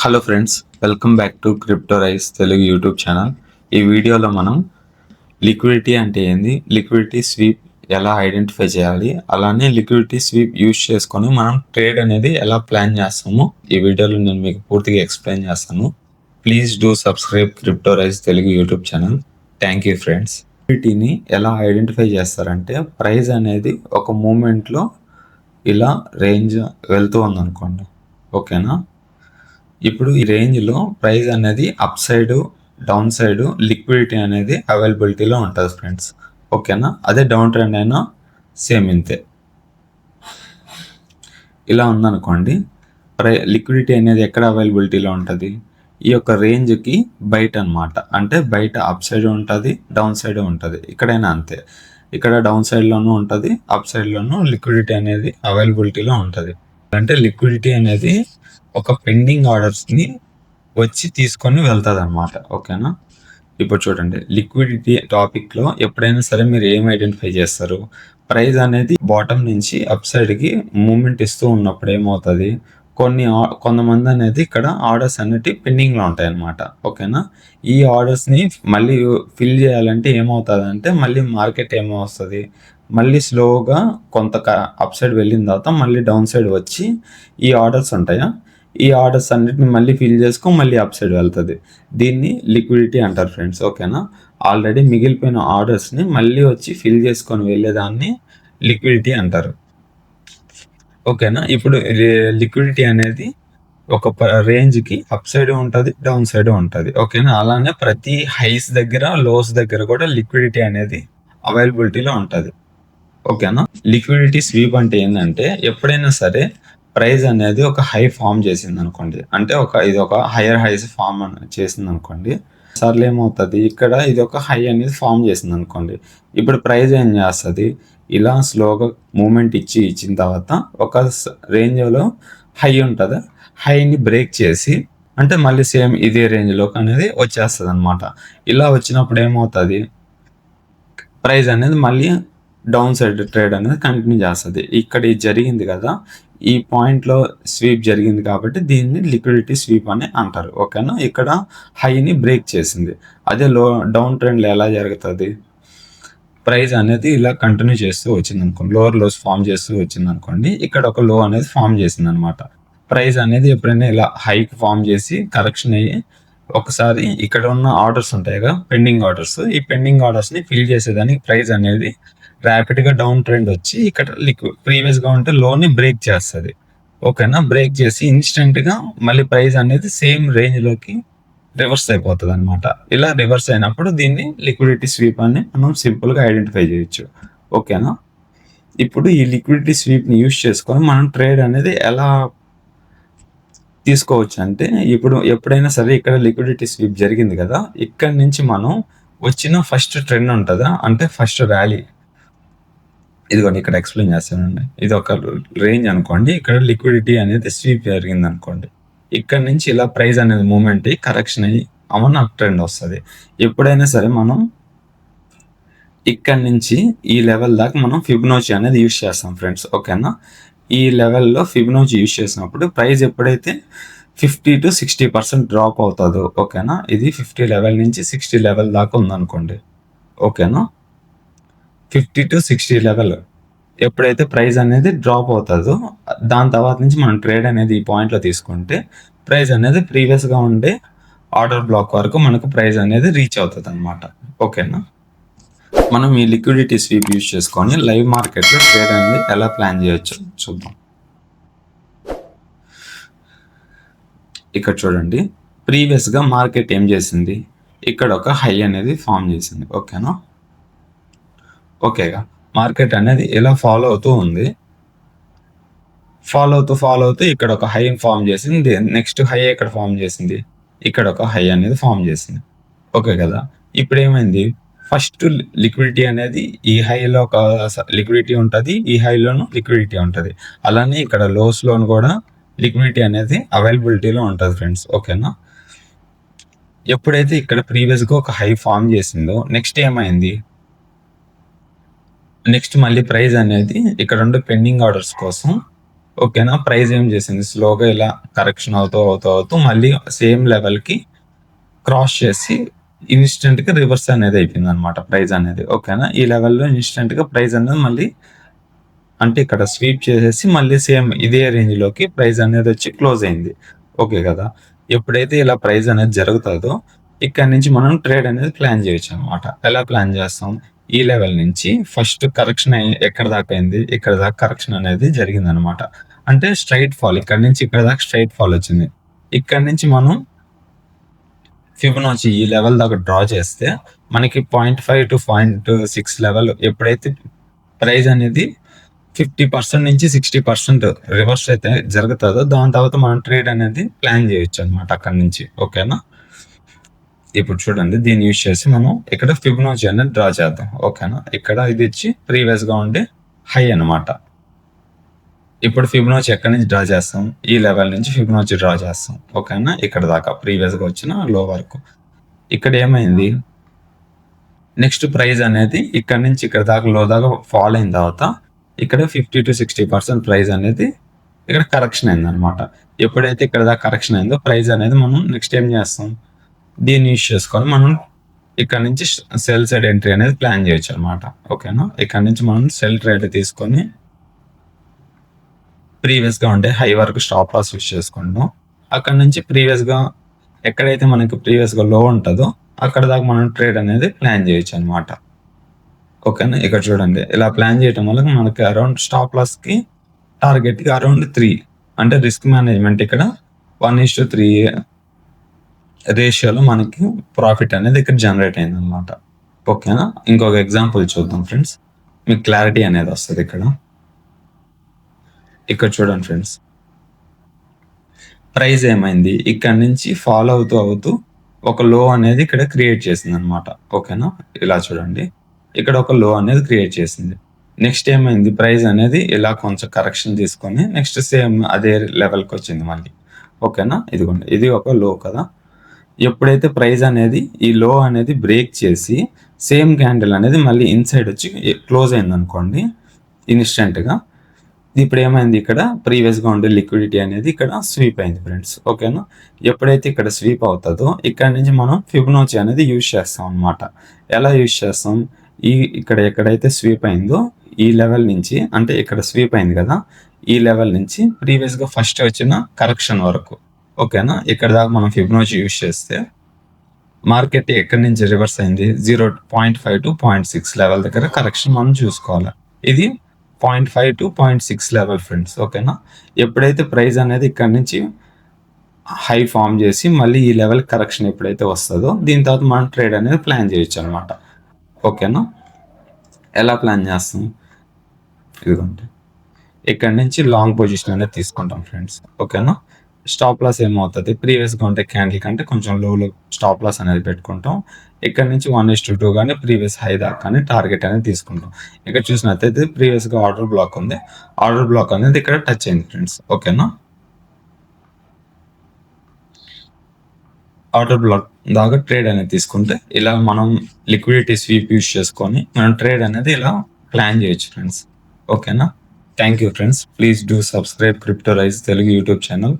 Hello friends, welcome back to crypto rice Telugu YouTube channel. ఈ వీడియోలో మనం లిక్విడిటీ అంటే ఏంది, లిక్విడిటీ స్వీప్ ఎలా ఐడెంటిఫై చేయాలి, అలానే లిక్విడిటీ స్వీప్ యూజ్ చేసుకొని మనం ట్రేడ్ అనేది ఎలా ప్లాన్ చేస్తామో ఈ వీడియోలో నేను మీకు పూర్తిగా ఎక్స్ప్లెయిన్ చేస్తాను. Please do subscribe crypto rice Telugu YouTube channel. Thank you friends. లిక్విడిటీని ఎలా ఐడెంటిఫై చేస్తారంటే, ప్రైస్ అనేది ఒక మూమెంట్లో ఇలా రేంజ్ వెళ్తూ ఉందనుకోండి, ఓకేనా. ఇప్పుడు ఈ రేంజ్లో ప్రైస్ అనేది up side down side liquidity అనేది అవైలబిలిటీలో ఉంటుంది ఫ్రెండ్స్, ఓకేనా. అదే డౌన్ ట్రెండ్ అయినా సేమ్ ఇంతే. ఇలా ఉందనుకోండి, లిక్విడిటీ అనేది ఎక్కడ అవైలబిలిటీలో ఉంటుంది, ఈ యొక్క రేంజ్కి బయట అనమాట. అంటే బయట అప్ సైడ్ ఉంటుంది, డౌన్ సైడ్ ఉంటుంది. ఇక్కడైనా అంతే, ఇక్కడ డౌన్ సైడ్లోనూ ఉంటుంది, అప్ సైడ్లోనూ లిక్విడిటీ అనేది అవైలబిలిటీలో ఉంటుంది. అంటే లిక్విడిటీ అనేది ఒక పెండింగ్ ఆర్డర్స్ని వచ్చి తీసుకొని వెళ్తుంది అనమాట, ఓకేనా. ఇప్పుడు చూడండి, లిక్విడిటీ టాపిక్లో ఎప్పుడైనా సరే మీరు ఏం ఐడెంటిఫై చేస్తారు, ప్రైస్ అనేది బాటమ్ నుంచి అప్ సైడ్కి మూమెంట్ ఇస్తూ ఉన్నప్పుడు ఏమవుతుంది, కొంతమంది అనేది ఇక్కడ ఆర్డర్స్ అనేవి పెండింగ్లో ఉంటాయి అన్నమాట, ఓకేనా. ఈ ఆర్డర్స్ని మళ్ళీ ఫిల్ చేయాలంటే ఏమవుతుంది అంటే, మళ్ళీ మార్కెట్ ఏమవుతుంది, మళ్ళీ స్లోగా కొంత అప్ సైడ్ వెళ్ళిన తర్వాత మళ్ళీ డౌన్ సైడ్ వచ్చి ఈ ఆర్డర్స్ ఉంటాయా, ఈ ఆర్డర్స్ అన్నిటిని మళ్ళీ ఫిల్ చేసుకొని మళ్ళీ అప్ సైడ్ వెళ్తుంది. దీన్ని లిక్విడిటీ అంటారు ఫ్రెండ్స్, ఓకేనా. ఆల్రెడీ మిగిలిపోయిన ఆర్డర్స్ని మళ్ళీ వచ్చి ఫిల్ చేసుకొని వెళ్ళేదాన్ని లిక్విడిటీ అంటారు, ఓకేనా. ఇప్పుడు లిక్విడిటీ అనేది ఒక రేంజ్కి అప్ సైడ్ ఉంటుంది, డౌన్ సైడ్ ఉంటుంది, ఓకేనా. అలానే ప్రతి హైస్ దగ్గర లోస్ దగ్గర కూడా లిక్విడిటీ అనేది అవైలబిలిటీలో ఉంటుంది, ఓకేనా. లిక్విడిటీ స్వీప్ అంటే ఏంటంటే, ఎప్పుడైనా సరే ప్రైస్ అనేది ఒక హై ఫామ్ చేసింది అనుకోండి, అంటే ఇది ఒక హైయర్ హైస్ ఫామ్ చేసింది అనుకోండి, సార్లు ఏమవుతుంది, ఇక్కడ ఇది ఒక హై అనేది ఫామ్ చేసింది అనుకోండి. ఇప్పుడు ప్రైస్ ఏం చేస్తుంది, ఇలా స్లోగా మూమెంట్ ఇచ్చిన తర్వాత ఒక రేంజ్లో హై ఉంటుంది, హైని బ్రేక్ చేసి అంటే మళ్ళీ సేమ్ ఇదే రేంజ్లోకి అనేది వచ్చేస్తుంది అనమాట. ఇలా వచ్చినప్పుడు ఏమవుతుంది, ప్రైస్ అనేది మళ్ళీ డౌన్ సైడ్ ట్రేడ్ అనేది కంటిన్యూ చేస్తుంది. ఇక్కడ ఇది జరిగింది కదా, ఈ పాయింట్లో స్వీప్ జరిగింది కాబట్టి దీన్ని లిక్విడిటీ స్వీప్ అని అంటారు, ఓకేనా. ఇక్కడ హైని బ్రేక్ చేసింది. అదే డౌన్ ట్రెండ్లో ఎలా జరుగుతుంది, ప్రైస్ అనేది ఇలా కంటిన్యూ చేస్తూ వచ్చింది అనుకోండి, లోవర్ లోస్ ఫామ్ చేస్తూ వచ్చింది అనుకోండి, ఇక్కడ ఒక లో అనేది ఫామ్ చేసింది అనమాట. ప్రైస్ అనేది ఎప్పుడైనా ఇలా హైక్ ఫామ్ చేసి కరెక్షన్ అయ్యి ఒకసారి ఇక్కడ ఉన్న ఆర్డర్స్ ఉంటాయి కదా, పెండింగ్ ఆర్డర్స్, ఈ పెండింగ్ ఆర్డర్స్ని ఫిల్ చేసేదానికి ప్రైస్ అనేది ర్యాపిడ్గా డౌన్ ట్రెండ్ వచ్చి ఇక్కడ ప్రీవియస్గా ఉంటే లోని బ్రేక్ చేస్తుంది, ఓకేనా. బ్రేక్ చేసి ఇన్స్టెంట్గా మళ్ళీ ప్రైస్ అనేది సేమ్ రేంజ్లోకి రివర్స్ అయిపోతుంది అనమాట. ఇలా రివర్స్ అయినప్పుడు దీన్ని లిక్విడిటీ స్వీప్ అని మనం సింపుల్గా ఐడెంటిఫై చేయొచ్చు, ఓకేనా. ఇప్పుడు ఈ లిక్విడిటీ స్వీప్ని యూజ్ చేసుకొని మనం ట్రేడ్ అనేది ఎలా తీసుకోవచ్చు అంటే, ఇప్పుడు ఎప్పుడైనా సరే ఇక్కడ లిక్విడిటీ స్వీప్ జరిగింది కదా, ఇక్కడ నుంచి మనం వచ్చిన ఫస్ట్ ట్రెండ్ ఉంటుందా, అంటే ఫస్ట్ ర్యాలీ, ఇదిగోండి ఇక్కడ ఎక్స్ప్లెయిన్ చేస్తానండి. ఇది ఒక రేంజ్ అనుకోండి, ఇక్కడ లిక్విడిటీ అనేది స్వీప్ జరిగింది అనుకోండి, ఇక్కడ నుంచి ఇలా ప్రైస్ అనేది మూమెంట్ కరెక్షన్ అయ్యి అమౌంట్ అప్ ట్రెండ్ వస్తుంది. ఎప్పుడైనా సరే మనం ఇక్కడ నుంచి ఈ లెవెల్ దాకా మనం ఫిబొనాచి అనేది యూజ్ చేస్తాం ఫ్రెండ్స్, ఓకేనా. ఈ లెవెల్లో ఫిబొనాచి యూజ్ చేసినప్పుడు ప్రైస్ ఎప్పుడైతే 50 to 60% డ్రాప్ అవుతుందో, ఓకేనా. ఇది 50 లెవెల్ నుంచి 60 లెవెల్ దాకా ఉందనుకోండి, ఓకేనా. 50 to 60 లెవెల్ ఎప్పుడైతే ప్రైస్ అనేది డ్రాప్ అవుతుందో, దాని తర్వాత నుంచి మనం ట్రేడ్ అనేది ఈ పాయింట్లో తీసుకుంటే ప్రైస్ అనేది ప్రీవియస్గా ఉండే ఆర్డర్ బ్లాక్ వరకు మనకు ప్రైస్ అనేది రీచ్ అవుతుంది అనమాట, ఓకేనా. మనం ఈ లిక్విడిటీ స్వీప్ యూజ్ చేసుకొని లైవ్ మార్కెట్లో ట్రేడ్ అనేది ఎలా ప్లాన్ చేయొచ్చు చూద్దాం. ఇక్కడ చూడండి, ప్రీవియస్గా మార్కెట్ ఏం చేసింది, ఇక్కడ ఒక హై అనేది ఫామ్ చేసింది, ఓకేనా. ఓకేగా, మార్కెట్ అనేది ఇలా ఫాలో అవుతూ ఉంది, ఫాలో అవుతూ ఇక్కడ ఒక హై ఫామ్ చేసింది, నెక్స్ట్ హై ఇక్కడ ఫామ్ చేసింది, ఇక్కడ ఒక హై అనేది ఫామ్ చేసింది, ఓకే కదా. ఇప్పుడు ఏమైంది, ఫస్ట్ లిక్విడిటీ అనేది ఈ హైలో ఒక లిక్విడిటీ ఉంటుంది, ఈ హైలోను లిక్విడిటీ ఉంటుంది, అలానే ఇక్కడ లోస్లోను కూడా లిక్విడిటీ అనేది అవైలబిలిటీలో ఉంటుంది ఫ్రెండ్స్, ఓకేనా. ఎప్పుడైతే ఇక్కడ ప్రీవియస్గా ఒక హై ఫామ్ చేసిందో నెక్స్ట్ ఏమైంది, నెక్స్ట్ మళ్ళీ ప్రైస్ అనేది ఇక్కడ ఉండే పెండింగ్ ఆర్డర్స్ కోసం ఓకేనా. ప్రైస్ ఏం చేసింది, స్లోగా ఇలా కరెక్షన్ అవుతూ మళ్ళీ సేమ్ లెవెల్కి క్రాస్ చేసి ఇన్స్టెంట్గా రివర్స్ అనేది అయిపోయింది అనమాట ప్రైస్ అనేది. ఓకేనా. ఈ లెవెల్లో ఇన్స్టెంట్గా ప్రైస్ అనేది మళ్ళీ అంటే ఇక్కడ స్వీప్ చేసేసి మళ్ళీ సేమ్ ఇదే రేంజ్లోకి ప్రైస్ అనేది వచ్చి క్లోజ్ అయింది. ఓకే కదా. ఎప్పుడైతే ఇలా ప్రైస్ అనేది జరుగుతుందో ఇక్కడ నుంచి మనం ట్రేడ్ అనేది ప్లాన్ చేయొచ్చు అనమాట. ఎలా ప్లాన్ చేస్తాం, ఈ లెవెల్ నుంచి ఫస్ట్ కరెక్షన్ ఎక్కడ దాకా అయింది, ఇక్కడ దాకా కరెక్షన్ అనేది జరిగింది అనమాట. అంటే స్ట్రైట్ ఫాల్, ఇక్కడ నుంచి ఇక్కడ దాకా స్ట్రైట్ ఫాల్ వచ్చింది. ఇక్కడ నుంచి మనం ఫిబొనాచి ఈ లెవెల్ దాకా డ్రా చేస్తే మనకి 0.5 to 0.6 లెవెల్ ఎప్పుడైతే ప్రైస్ అనేది 50% నుంచి 60% రివర్స్ అయితే జరుగుతుందో దాని తర్వాత మనం ట్రేడ్ అనేది ప్లాన్ చేయొచ్చు అనమాట అక్కడ నుంచి. ఓకేనా. ఇప్పుడు చూడండి, దీన్ని యూజ్ చేసి మనం ఇక్కడ ఫిబొనాచి అనేది డ్రా చేద్దాం. ఓకేనా. ఇక్కడ ఇది ఇచ్చి ప్రీవియస్గా ఉండే హై అనమాట. ఇప్పుడు ఫిబొనాచి ఎక్కడి నుంచి డ్రా చేస్తాం, ఈ లెవెల్ నుంచి ఫిబొనాచి డ్రా చేస్తాం. ఓకేనా. ఇక్కడ దాకా ప్రీవియస్గా వచ్చిన లో వరకు. ఇక్కడ ఏమైంది, నెక్స్ట్ ప్రైస్ అనేది ఇక్కడ నుంచి ఇక్కడ దాకా లో దాకా ఫాల్ అయిన తర్వాత ఇక్కడ 50 to 60% ప్రైస్ అనేది ఇక్కడ కరెక్షన్ అయింది అనమాట. ఎప్పుడైతే ఇక్కడ దాకా కరెక్షన్ అయిందో ప్రైస్ అనేది మనం నెక్స్ట్ ఏం చేస్తాం, దీన్ని యూజ్ చేసుకొని మనం ఇక్కడ నుంచి సెల్ సైడ్ ఎంట్రీ అనేది ప్లాన్ చేయొచ్చు అనమాట. ఓకేనా. ఇక్కడ నుంచి మనం సెల్ ట్రేడ్ తీసుకొని ప్రీవియస్గా ఉండే హై వరకు స్టాప్ లాస్ యూజ్ చేసుకుంటాం. అక్కడ నుంచి ప్రీవియస్గా ఎక్కడైతే మనకి ప్రీవియస్గా లో ఉంటుందో అక్కడ దాకా మనం ట్రేడ్ అనేది ప్లాన్ చేయొచ్చు అనమాట. ఓకేనా. ఇక్కడ చూడండి, ఇలా ప్లాన్ చేయడం వల్ల మనకి అరౌండ్ స్టాప్ లాస్కి టార్గెట్కి అరౌండ్ 3 అంటే రిస్క్ మేనేజ్మెంట్ ఇక్కడ 1:3 రేషియోలో మనకి ప్రాఫిట్ అనేది ఇక్కడ జనరేట్ అయింది అనమాట. ఓకేనా. ఇంకొక ఎగ్జాంపుల్ చూద్దాం ఫ్రెండ్స్, మీకు క్లారిటీ అనేది వస్తుంది. ఇక్కడ చూడండి ఫ్రెండ్స్, ప్రైస్ ఏమైంది, ఇక్కడ నుంచి ఫాలో అవుతూ ఒక లో అనేది ఇక్కడ క్రియేట్ చేసింది అనమాట. ఓకేనా. ఇలా చూడండి, ఇక్కడ ఒక లో అనేది క్రియేట్ చేసింది. నెక్స్ట్ ఏమైంది, ప్రైస్ అనేది ఇలా కొంచెం కరెక్షన్ తీసుకొని నెక్స్ట్ సేమ్ అదే లెవెల్కి వచ్చింది మళ్ళీ. ఓకేనా. ఇదిగోండి, ఇది ఒక లో కదా. ఎప్పుడైతే ప్రైస్ అనేది ఈ లో అనేది బ్రేక్ చేసి సేమ్ క్యాండిల్ అనేది మళ్ళీ ఇన్సైడ్ వచ్చి క్లోజ్ అయింది అనుకోండి ఇన్స్టెంట్గా, ఇప్పుడు ఏమైంది, ఇక్కడ ప్రీవియస్గా ఉండే లిక్విడిటీ అనేది ఇక్కడ స్వీప్ అయింది ఫ్రెండ్స్. ఓకేనా. ఎప్పుడైతే ఇక్కడ స్వీప్ అవుతుందో ఇక్కడ నుంచి మనం ఫిబొనాచి అనేది యూజ్ చేస్తాం అనమాట. ఎలా యూజ్ చేస్తాం, ఇక్కడ ఎక్కడైతే స్వీప్ అయిందో ఈ లెవెల్ నుంచి, అంటే ఇక్కడ స్వీప్ అయింది కదా, ఈ లెవెల్ నుంచి ప్రీవియస్గా ఫస్ట్ వచ్చిన కరెక్షన్ వరకు. ఓకేనా. ఇక్కడ దాకా మనం ఫిబొనాచి యూజ్ చేస్తే మార్కెట్ ఎక్కడి నుంచి రివర్స్ అయింది, 0.5 to 0.6 లెవెల్ దగ్గర కరెక్షన్ మనం చూసుకోవాలి. ఇది 0.5 to 0.6 లెవెల్ ఫ్రెండ్స్. ఓకేనా. ఎప్పుడైతే ప్రైస్ అనేది ఇక్కడ నుంచి హై ఫామ్ చేసి మళ్ళీ ఈ లెవెల్ కరెక్షన్ ఎప్పుడైతే వస్తుందో దీని తర్వాత మనం ట్రేడ్ అనేది ప్లాన్ చేయొచ్చు అనమాట. ఓకేనా. ఎలా ప్లాన్ చేస్తాం, ఇదిగోండి, ఇక్కడ నుంచి లాంగ్ పొజిషన్ అనేది తీసుకుంటాం ఫ్రెండ్స్. ఓకేనా. స్టాప్ లాస్ ఏమవుతుంది, ప్రీవియస్గా ఉంటే క్యాండిల్ కంటే కొంచెం లోలో స్టాప్ లాస్ అనేది పెట్టుకుంటాం. ఇక్కడ నుంచి 1:2 కానీ ప్రీవియస్ హై దాకా కానీ టార్గెట్ అనేది తీసుకుంటాం. ఇక్కడ చూసినట్టయితే ప్రీవియస్గా ఆర్డర్ బ్లాక్ ఉంది, ఆర్డర్ బ్లాక్ అనేది ఇక్కడ టచ్ అయింది ఫ్రెండ్స్. ఓకేనా. ఆర్డర్ బ్లాక్ దాకా ట్రేడ్ అనేది తీసుకుంటే ఇలా మనం లిక్విడిటీ స్వీప్ యూజ్ చేసుకొని మనం ట్రేడ్ అనేది ఇలా ప్లాన్ చేయొచ్చు ఫ్రెండ్స్. ఓకేనా. Thank you friends. Please do subscribe crypto rise Telugu YouTube channel.